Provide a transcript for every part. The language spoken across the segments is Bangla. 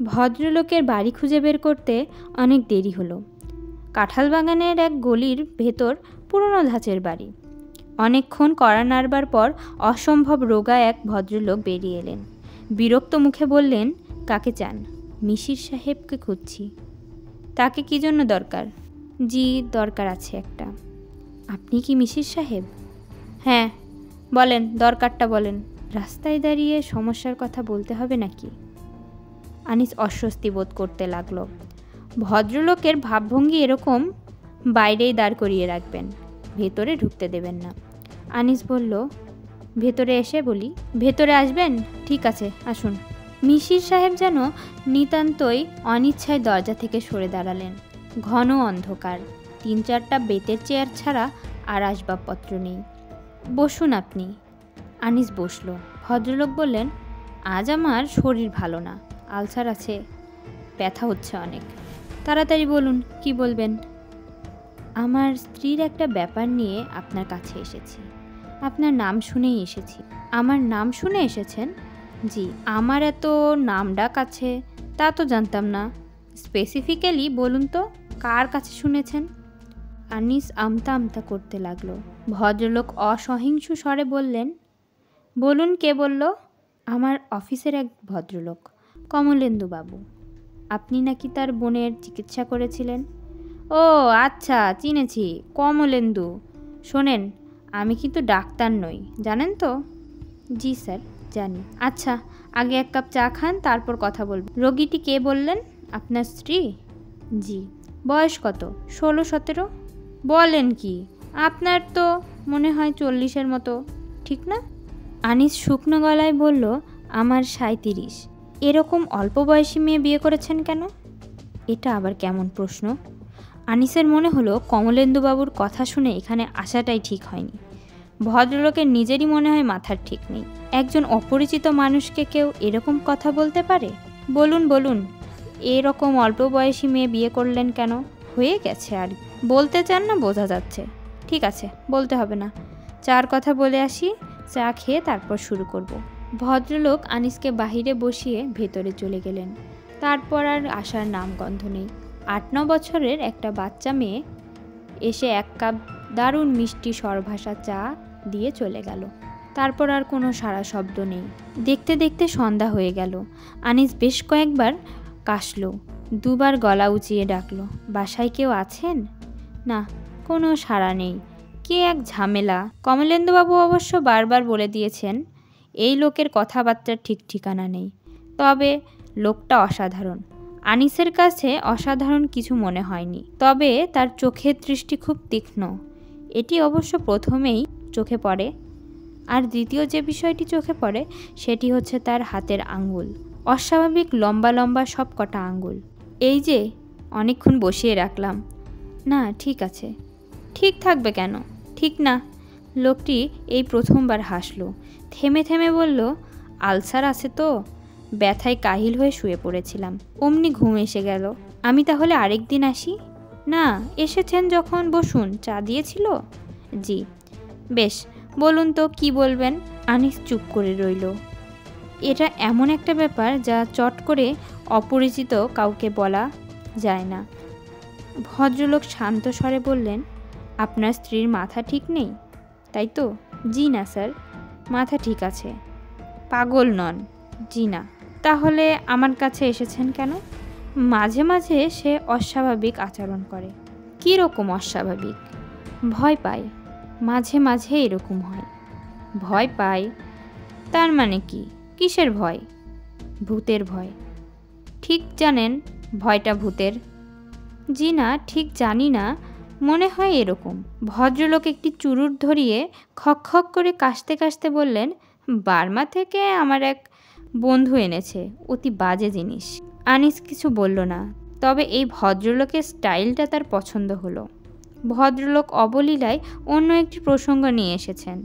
ভদ্রলোকের বাড়ি খুঁজে বের করতে অনেক দেরি হলো। কাঁঠাল বাগানের এক গলির ভেতর পুরনো ধাঁচের বাড়ি। অনেকক্ষণ কড়া নাড়বার পর অসম্ভব রোগা এক ভদ্রলোক বেরিয়ে এলেন। বিরক্ত মুখে বললেন, কাকে চান? মিসির সাহেবকে খুঁজছি। তাকে কি জন্য দরকার? জি, দরকার আছে একটা। আপনি কি মিসির সাহেব? হ্যাঁ, বলেন, দরকারটা বলেন। রাস্তায় দাঁড়িয়ে সমস্যার কথা বলতে হবে নাকি? আনিস অস্বস্তি বোধ করতে লাগলো। ভদ্রলোকের ভাবভঙ্গি এরকম, বাইরেই দাঁড় করিয়ে রাখবেন, ভেতরে ঢুকতে দেবেন না। আনিস বলল, ভেতরে এসে বলি? ভেতরে আসবেন? ঠিক আছে, আসুন। মিসির সাহেব যেন নিতান্তই অনিচ্ছায় দরজা থেকে সরে দাঁড়ালেন। ঘন অন্ধকার, 3-4টা বেতের চেয়ার ছাড়া আর আসবাবপত্র নেই। বসুন আপনি। আনিস বসল। ভদ্রলোক বললেন, আজ আমার শরীর ভালো না, আলসার আছে, ব্যথা হচ্ছে অনেক। তাড়াতাড়ি বলুন, কি বলবেন? আমার স্ত্রীর একটা ব্যাপার নিয়ে আপনার কাছে এসেছি। আপনার নাম শুনেই এসেছি। আমার নাম শুনে এসেছেন? জি। আমার এত নাম ডাক আছে তা তো জানতাম না। স্পেসিফিক্যালি বলুন তো, কার কাছে শুনেছেন? আনিস আমতা আমতা করতে লাগলো। ভদ্রলোক অসহিংস স্বরে বললেন, বলুন, কে বলল? আমার অফিসের এক ভদ্রলোক, কমলেন্দু বাবু। আপনি নাকি তার বোনের চিকিৎসা করেছিলেন? ও আচ্ছা, চিনেছি, কমলেন্দু। শোনেন, আমি কিন্তু ডাক্তার নই, জানেন তো? জি স্যার, জানি। আচ্ছা, আগে এক কাপ চা খান, তারপর কথা বলব। রোগীটি কে বললেন? আপনার স্ত্রী? জি। বয়স কত? 16-17। বলেন কি, আপনার তো মনে হয় 40-এর মতো, ঠিক না? আনিস শুকনো গলায় বলল, আমার 37। এরকম অল্প বয়সী মেয়ে বিয়ে করেছেন কেন? এটা আবার কেমন প্রশ্ন? আনিসের মনে হলো কমলেন্দুবাবুর কথা শুনে এখানে আসাটাই ঠিক হয়নি। ভদ্রলোকের নিজেরই মনে হয় মাথার ঠিক নেই। একজন অপরিচিত মানুষকে কেউ এরকম কথা বলতে পারে? বলুন বলুন, এরকম অল্প বয়সী মেয়ে বিয়ে করলেন কেন? হয়ে গেছে আর। বলতে চান না বোঝা যাচ্ছে। ঠিক আছে, বলতে হবে না। চার কথা বলে আসি, চা খেয়ে তারপর শুরু করব। ভদ্রলোক আনিসকে বাহিরে বসিয়ে ভেতরে চলে গেলেন। তারপর আর আসার নামগন্ধ নেই। 8-9 বছরের একটা বাচ্চা মেয়ে এসে এক কাপ দারুণ মিষ্টি সরভাষা চা দিয়ে চলে গেল। তারপর আর কোনো সাড়া শব্দ নেই। দেখতে দেখতে সন্ধ্যা হয়ে গেল। আনিস বেশ কয়েকবার কাশল, দুবার গলা উঁচিয়ে ডাকলো, বাসায় কেউ আছেন? না, কোনো সাড়া নেই। কে এক ঝামেলা। কমলেন্দুবাবু অবশ্য বারবার বলে দিয়েছেন, এই লোকের কথাবার্তার ঠিক ঠিকানা নেই। তবে লোকটা অসাধারণ। আনিসের কাছে অসাধারণ কিছু মনে হয়নি, তবে তার চোখের দৃষ্টি খুব তীক্ষ্ণ, এটি অবশ্য প্রথমেই চোখে পড়ে। আর দ্বিতীয় যে বিষয়টি চোখে পড়ে সেটি হচ্ছে তার হাতের আঙ্গুল, অস্বাভাবিক লম্বা লম্বা সব কটা আঙ্গুল। এই যে অনেকক্ষণ বসিয়ে রাখলাম। না, ঠিক আছে। ঠিক থাকবে কেন? ঠিক না। লোকটি এই প্রথমবার হাসলো, থেমে থেমে বলল, আলসার আছে তো, ব্যথায় কাহিল হয়ে শুয়ে পড়েছিলাম, অমনি ঘুম এসে গেল। আমি তাহলে আরেক দিন আসি? না, এসেছেন যখন বসুন, চা দিয়েছিল? জি। বেশ, বলুন তো কি বলবেন? আনিস চুপ করে রইল। এটা এমন একটা ব্যাপার যা চট করে অপরিচিত কাউকে বলা যায় না। ভদ্রলোক শান্ত স্বরে বললেন, আপনার স্ত্রীর মাথা ঠিক নেই, তাই তো? জি না স্যার, মাথা ঠিক আছে। পাগল নন? জি না। তাহলে আমার কাছে এসেছেন কেন? মাঝে মাঝে সে অস্বাভাবিক আচরণ করে। কী রকম অস্বাভাবিক? ভয় পায়, মাঝে মাঝে এরকম হয়। ভয় পায়? তার মানে কি? কিসের ভয়? ভূতের ভয়। ঠিক জানেন ভয়টা ভূতের? জি না, ঠিক জানি না, মনে হয় এরকম। ভদ্রলোক একটি চুরুট ধরিয়ে খক খক করে কাশতে কাশতে বললেন, বার্মা থেকে আমার এক বন্ধু এনেছে, অতি বাজে জিনিস। আনিস কিছু বলল না, তবে এই ভদ্রলোকের স্টাইলটা তার পছন্দ হলো। ভদ্রলোক অবলীলায় অন্য একটি প্রসঙ্গ নিয়ে এসেছেন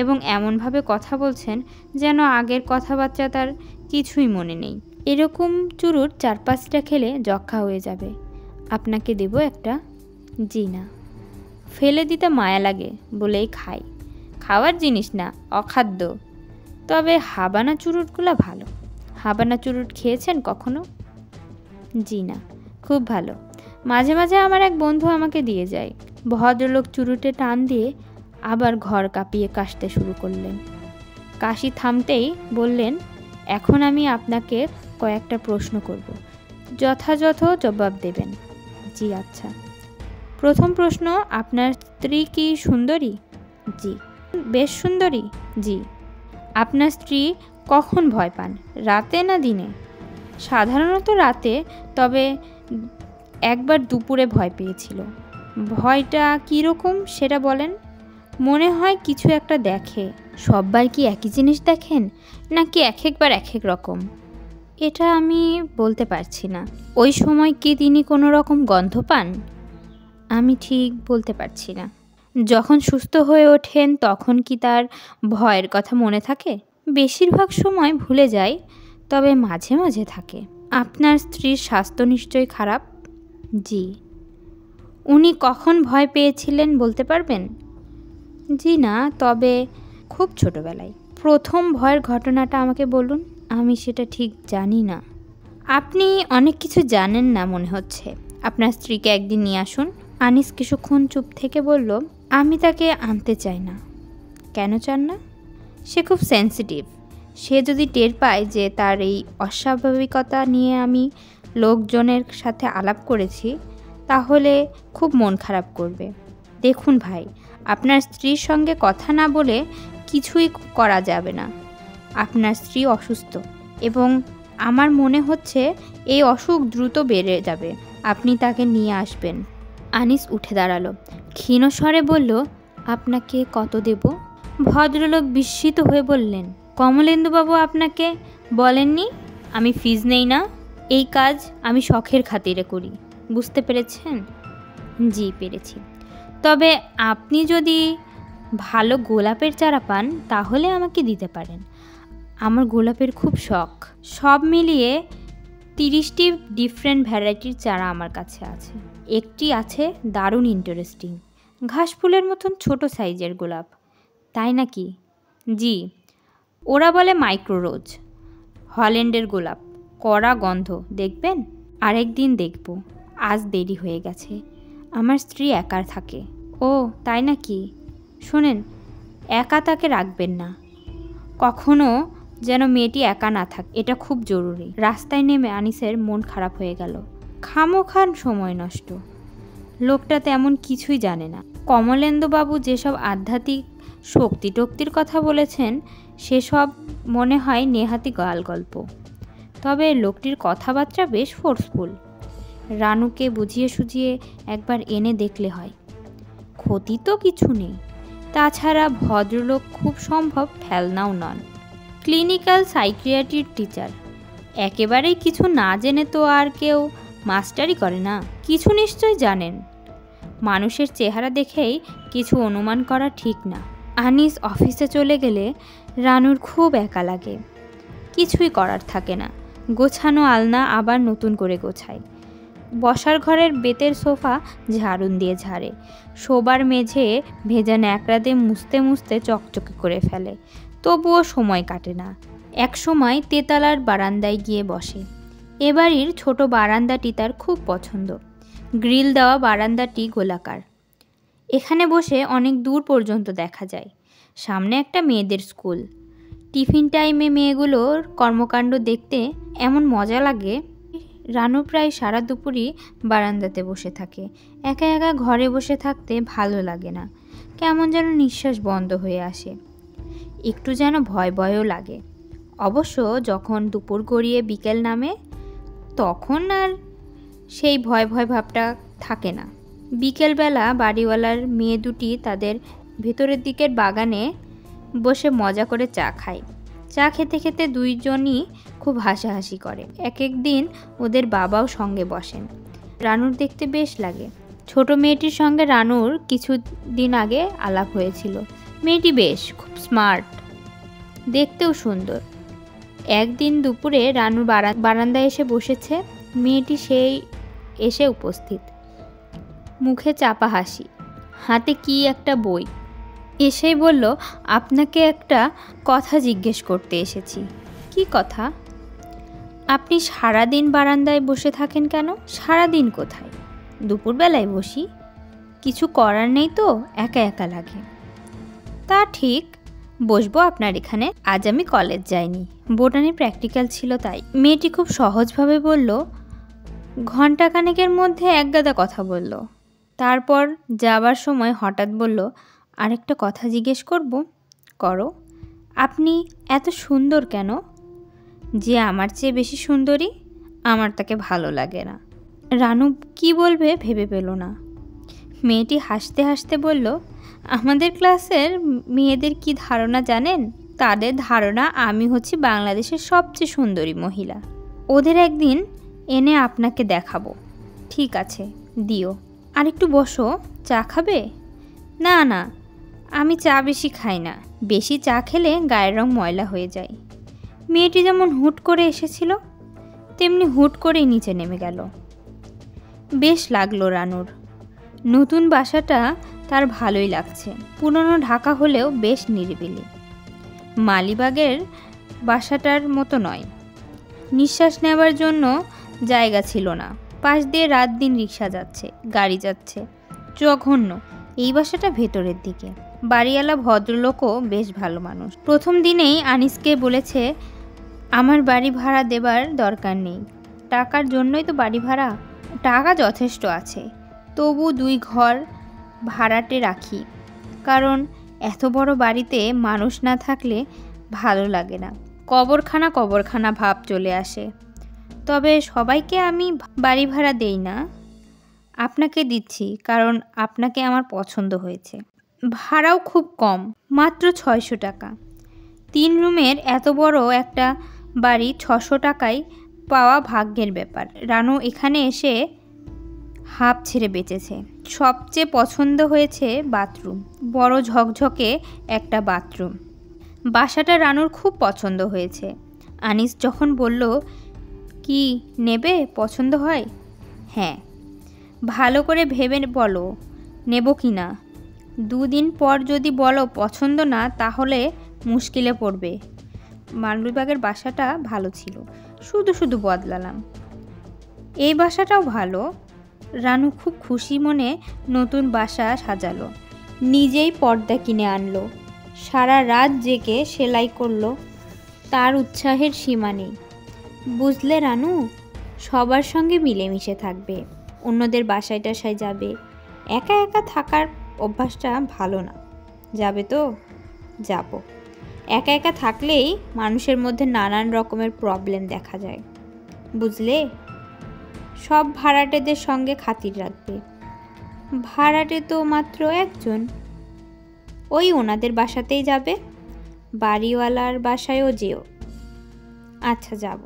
এবং এমনভাবে কথা বলছেন যেন আগের কথাবার্তা তার কিছুই মনে নেই। এরকম চুরুট 4-5টা খেলে যক্ষা হয়ে যাবে। আপনাকে দেব একটা? জি না। ফেলে দিতে মায়া লাগে বলেই খাই। খাওয়ার জিনিস না, অখাদ্য। তবে হাবানা চুরুটগুলো ভালো। হাবানা চুরুট খেয়েছেন কখনো? জি না, খুব ভালো। মাঝে মাঝে আমার এক বন্ধু আমাকে দিয়ে যায়। ভদ্রলোক চুরুটে টান দিয়ে আবার ঘর কাঁপিয়ে কাশতে শুরু করলেন। কাশি থামতেই বললেন, এখন আমি আপনাকে কয়েকটা প্রশ্ন করব, যথাযথ জবাব দেবেন। জি আচ্ছা। প্রথম প্রশ্ন, আপনার স্ত্রী কি সুন্দরী? জি। বেশ সুন্দরী? জি। আপনার স্ত্রী কখন ভয় পান, রাতে না দিনে? সাধারণত রাতে, তবে একবার দুপুরে ভয় পেয়েছিল। ভয়টা কীরকম সেটা বলেন। মনে হয় কিছু একটা দেখে। সববার কি একই জিনিস দেখেন, নাকি এক একবার এক এক রকম? এটা আমি বলতে পারছি না। ওই সময় কি তিনি কোনো রকম গন্ধ পান? আমি ঠিক বলতে পারছি না। যখন সুস্থ হয়ে ওঠেন তখন কি তার ভয়ের কথা মনে থাকে? বেশিরভাগ সময় ভুলে যায়, তবে মাঝে মাঝে থাকে। আপনার স্ত্রীর স্বাস্থ্য নিশ্চয়ই খারাপ? জি। উনি কখন ভয় পেয়েছিলেন বলতে পারবেন? জি না, তবে খুব ছোটবেলায়। প্রথম ভয়ের ঘটনাটা আমাকে বলুন, আমি সেটা ঠিক জানি না। আপনি অনেক কিছু জানেন না মনে হচ্ছে। আপনার স্ত্রীকে একদিন নিয়ে আসুন। আনিস কিছুক্ষণ চুপ থেকে বলল, আমি তাকে আনতে চাই না। কেন চান না? সে খুব সেন্সিটিভ। সে যদি টের পায় যে তার এই অস্বাভাবিকতা নিয়ে আমি লোকজনের সাথে আলাপ করেছি, তাহলে খুব মন খারাপ করবে। দেখুন ভাই, আপনার স্ত্রীর সঙ্গে কথা না বলে কিছুই করা যাবে না। আপনার স্ত্রী অসুস্থ এবং আমার মনে হচ্ছে এই অসুখ দ্রুত বেড়ে যাবে। আপনি তাকে নিয়ে আসবেন। আনিস উঠে দাঁড়ালো, ক্ষীণ স্বরে বলল, আপনাকে কত দেব? ভদ্রলোক বিস্মিত হয়ে বললেন, কমলেন্দুবাবু আপনাকে বলেননি আমি ফিজ নেই না? এই কাজ আমি শখের খাতিরে করি, বুঝতে পেরেছেন? জি পেরেছি। তবে আপনি যদি ভালো গোলাপের চারা পান তাহলে আমাকে দিতে পারেন। আমার গোলাপের খুব শখ। সব মিলিয়ে 30টি ডিফারেন্ট ভ্যারাইটির চারা আমার কাছে আছে। একটি আছে দারুণ ইন্টারেস্টিং, ঘাস ফুলের মতন ছোট সাইজের গোলাপ। তাই নাকি? জি। ওরা বলে মাইক্রো রোজ। হল্যান্ডের গোলাপ, কড়া গন্ধ। দেখবেন? আরেক দিন দেখব। আজ দেরি হয়ে গেছে। আমার স্ত্রী একা থাকে। ও তাই নাকি? শোনেন, একা তাকে রাখবেন না। কখনো যেন মেয়েটি একা না থাকে, এটা খুব জরুরি। রাস্তায় নেমে আনিসের মন খারাপ হয়ে গেল। খামোখান সময় নষ্ট। লোকটা তেমন কিছুই জানে না। কমলেন্দুবাবু যেসব আধ্যাত্মিক শক্তি টক্তির কথা বলেছেন সেসব মনে হয় নেহাতি গাল গল্প। তবে লোকটির কথাবার্তা বেশ ফোর্সফুল। রানুকে বুঝিয়ে সুঝিয়ে একবার এনে দেখলে হয়। ক্ষতি তো কিছু নেই। তাছাড়া ভদ্রলোক খুব সম্ভব ফেলনাও নন। Clinical সাইকিয়াট্রির teacher. একেবারেই কিছু না জেনে তো আর কেউ মাস্টারি করে না। কিছু নিশ্চয় জানেন। মানুষের চেহারা দেখেই কিছু অনুমান করা ঠিক না। আনিস অফিসে চলে গেলে রানুর খুব একা লাগে। কিছুই করার থাকে না। গোছানো আলনা আবার নতুন করে গোছায়। বসার ঘরের বেতের সোফা ঝাড়ুন দিয়ে ঝাড়ে। শোবার মেঝে ভেজা ন্যাকড়া দিয়ে মুছতে মুছতে চকচকে করে ফেলে। তবুও সময় কাটে না। এক সময় তেতলার বারান্দায় গিয়ে বসে। এ বাড়ির ছোট বারান্দাটি তার খুব পছন্দ। গ্রিল দেওয়া বারান্দাটি গোলাকার। এখানে বসে অনেক দূর পর্যন্ত দেখা যায়। সামনে একটা মেয়েদের স্কুল। টিফিন টাইমে মেয়েগুলোর কর্মকাণ্ড দেখতে এমন মজা লাগে। রানু প্রায় সারা দুপুরই বারান্দাতে বসে থাকে। একা একা ঘরে বসে থাকতে ভালো লাগে না। কেমন যেন নিঃশ্বাস বন্ধ হয়ে আসে। একটু যেন ভয় ভয়ও লাগে। অবশ্য যখন দুপুর গড়িয়ে বিকেল নামে তখন আর সেই ভয় ভয় ভাবটা থাকে না। বিকেলবেলা বাড়িওয়ালার মেয়ে দুটি তাদের ভেতরের দিকের বাগানে বসে মজা করে চা খায়। চা খেতে খেতে দুইজনই খুব হাসাহাসি করে। এক এক দিন ওদের বাবাও সঙ্গে বসেন। রানুর দেখতে বেশ লাগে। ছোট মেয়েটির সঙ্গে রানুর কিছুদিন আগে আলাপ হয়েছিল। মেয়েটি বেশ খুব স্মার্ট, দেখতেও সুন্দর। একদিন দুপুরে রানুর বারান্দায় এসে বসেছে। মেয়েটি সেই এসে উপস্থিত, মুখে চাপা হাসি, হাতে কি একটা বই। এসেই বলল, আপনাকে একটা কথা জিজ্ঞেস করতে এসেছি। কি কথা? আপনি সারাদিন বারান্দায় বসে থাকেন কেন? সারাদিন কোথায়? দুপুরবেলায় বসি, কিছু করার নেই তো, একা একা লাগে। তা ঠিক, বসবো আপনার এখানে। আজ আমি কলেজ যাইনি, বোটানি প্র্যাকটিক্যাল ছিল তাই। মেয়েটি খুব সহজভাবে বলল। ঘণ্টাখানেকের মধ্যে একগাদা কথা বলল। তারপর যাবার সময় হঠাৎ বলল, আরেকটা কথা জিজ্ঞেস করব? করো। আপনি এত সুন্দর কেন? যে আমার চেয়ে বেশি সুন্দরী, আমার তাকে ভালো লাগে না। রানু কি বলবে ভেবে পেল না। মেয়েটি হাসতে হাসতে বলল, আমাদের ক্লাসের মেয়েদের কি ধারণা জানেন? তাদের ধারণা আমি হচ্ছি বাংলাদেশের সবচেয়ে সুন্দরী মহিলা। ওদের একদিন এনে আপনাকে দেখাবো। ঠিক আছে, দিও। আর একটু বসো, চা খাবে? না না, আমি চা বেশি খাই না। বেশি চা খেলে গায়ের রং ময়লা হয়ে যায়। মেয়েটি যেমন হুট করে এসেছিল তেমনি হুট করেই নিচে নেমে গেল। বেশ লাগলো রানুর। নতুন বাসাটা তার ভালোই লাগছে। পুরনো ঢাকা হলেও বেশ নিরিবিলি। মালিবাগের বাসাটার মতো নয়। নিঃশ্বাস নেবার জন্য জায়গা ছিল না। পাশ দিয়ে রাত দিন রিক্সা যাচ্ছে, গাড়ি যাচ্ছে। জঘন্য। এই বাসাটা ভেতরের দিকে। বাড়িওয়ালা ভদ্রলোকও বেশ ভালো মানুষ। প্রথম দিনেই আনিসকে বলেছে, আমার বাড়ি ভাড়া দেবার দরকার নেই। টাকার জন্যই তো বাড়ি ভাড়া। টাকা যথেষ্ট আছে, তবু 2 ঘর ভাড়াটে রাখি। কারণ এত বড় বাড়িতে মানুষ না থাকলে ভালো লাগে না। কবরখানা কবরখানা ভাব চলে আসে। তবে সবাইকে আমি বাড়ি ভাড়া দেই না, আপনাকে দিচ্ছি কারণ আপনাকে আমার পছন্দ হয়েছে। ভাড়াও খুব কম, মাত্র 600 টাকা। 3 রুমের এত বড় একটা বাড়ি 600 টাকায় পাওয়া ভাগ্যের ব্যাপার। রানু এখানে এসে হাঁপ ছেড়ে বেঁচেছে। সবচেয়ে পছন্দ হয়েছে বাথরুম। বড় ঝকঝকে একটা বাথরুম। বাসাটা রানুর খুব পছন্দ হয়েছে। আনিস যখন বলল, কি নেবে, পছন্দ হয়? হ্যাঁ। ভালো করে ভেবে বলো নেব কি না। 2 দিন পর যদি বলো পছন্দ না, তাহলে মুশকিলে পড়বে। মালবিবাগের বাসাটা ভালো ছিল, শুধু শুধু বদলালাম। এই বাসাটাও ভালো। রানু খুব খুশি মনে নতুন বাসা সাজালো। নিজেই পর্দা কিনে আনলো। সারা রাত জেগে সেলাই করলো। তার উৎসাহের সীমা নেই। বুঝলে রানু, সবার সঙ্গে মিলেমিশে থাকবে, অন্যদের বাসায় টাসায় যাবে। একা একা থাকার অভ্যাসটা ভালো না। যাবে তো? যাব। একা একা থাকলেই মানুষের মধ্যে নানান রকমের প্রবলেম দেখা যায়, বুঝলে? সব ভাড়াটেদের সঙ্গে খাতির রাখবে। ভাড়াটে তো মাত্র একজন, ওই ওনাদের বাসাতেই যাবে। বাড়িওয়ালার বাসায়ও যেও। আচ্ছা, যাব।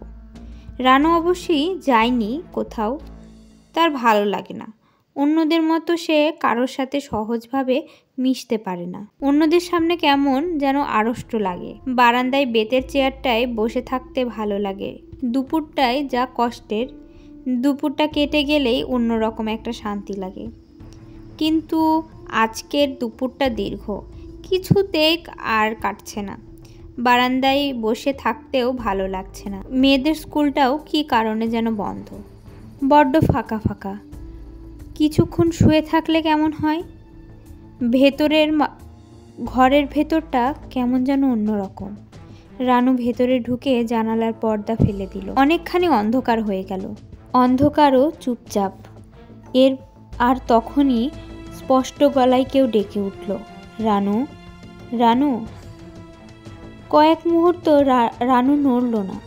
রানু অবশ্যই যায়নি কোথাও, তার ভালো লাগে না। অন্যদের মতো সে কারোর সাথে সহজভাবে মিশতে পারে না। অন্যদের সামনে কেমন যেন আড়ষ্ট লাগে। বারান্দায় বেতের চেয়ারটায় বসে থাকতে ভালো লাগে। দুপুরটায় যা কষ্টের, দুপুরটা কেটে গেলেই অন্যরকম একটা শান্তি লাগে। কিন্তু আজকের দুপুরটা দীর্ঘ, কিছুতেই আর কাটছে না। বারান্দায় বসে থাকতেও ভালো লাগছে না। মেয়েদের স্কুলটাও কি কারণে যেন বন্ধ, বড্ড ফাঁকা ফাঁকা। কিছুক্ষণ শুয়ে থাকলে কেমন হয়। ভেতরের ঘরের ভেতরটা কেমন যেন অন্যরকম। রানু ভেতরে ঢুকে জানালার পর্দা ফেলে দিল। অনেকখানি অন্ধকার হয়ে গেল। অন্ধকারও চুপচাপ। আর তখনই স্পষ্ট গলায় কেউ ডেকে উঠল, রানু, রানু। কয়েক মুহূর্ত রানু নড়ল না,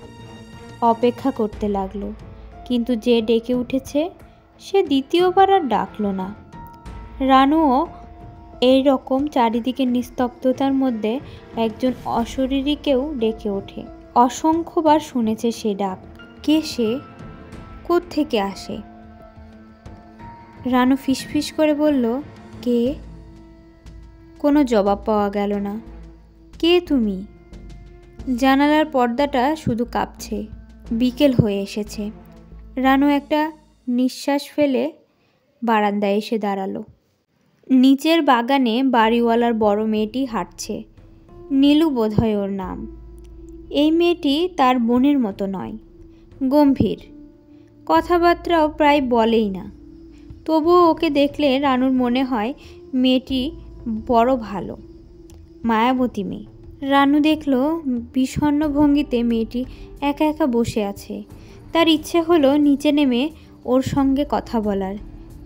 অপেক্ষা করতে লাগলো। কিন্তু যে ডেকে উঠেছে সে দ্বিতীয়বার আর ডাকল না। রানুও এই রকম চারিদিকে নিস্তব্ধতার মধ্যে একজন অশরীরী কেউ ডেকে ওঠে। অসংখ্যবার শুনেছে সে ডাক। কে সে? কোত্থেকে আসে? রানু ফিসফিস করে বলল, কে? কোনো জবাব পাওয়া গেল না। কে তুমি? জানালার পর্দাটা শুধু কাঁপছে। বিকেল হয়ে এসেছে। রানু একটা নিঃশ্বাস ফেলে বারান্দায় এসে দাঁড়ালো। নিচের বাগানে বাড়িওয়ালার বড় মেয়েটি হাঁটছে। নীলু বোধহয় ওর নাম। এই মেয়েটি তার বোনের মতো নয়, গম্ভীর, কথাবার্তাও প্রায় বলেই না। তবুও ওকে দেখলে রানুর মনে হয় মেয়েটি বড় ভালো, মায়াবতী মেয়ে। রানু দেখল বিষণ্ণ ভঙ্গিতে মেয়েটি একা একা বসে আছে। তার ইচ্ছে হলো নিচে নেমে ওর সঙ্গে কথা বলার,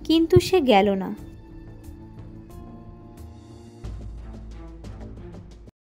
কিন্তু সে গেল না।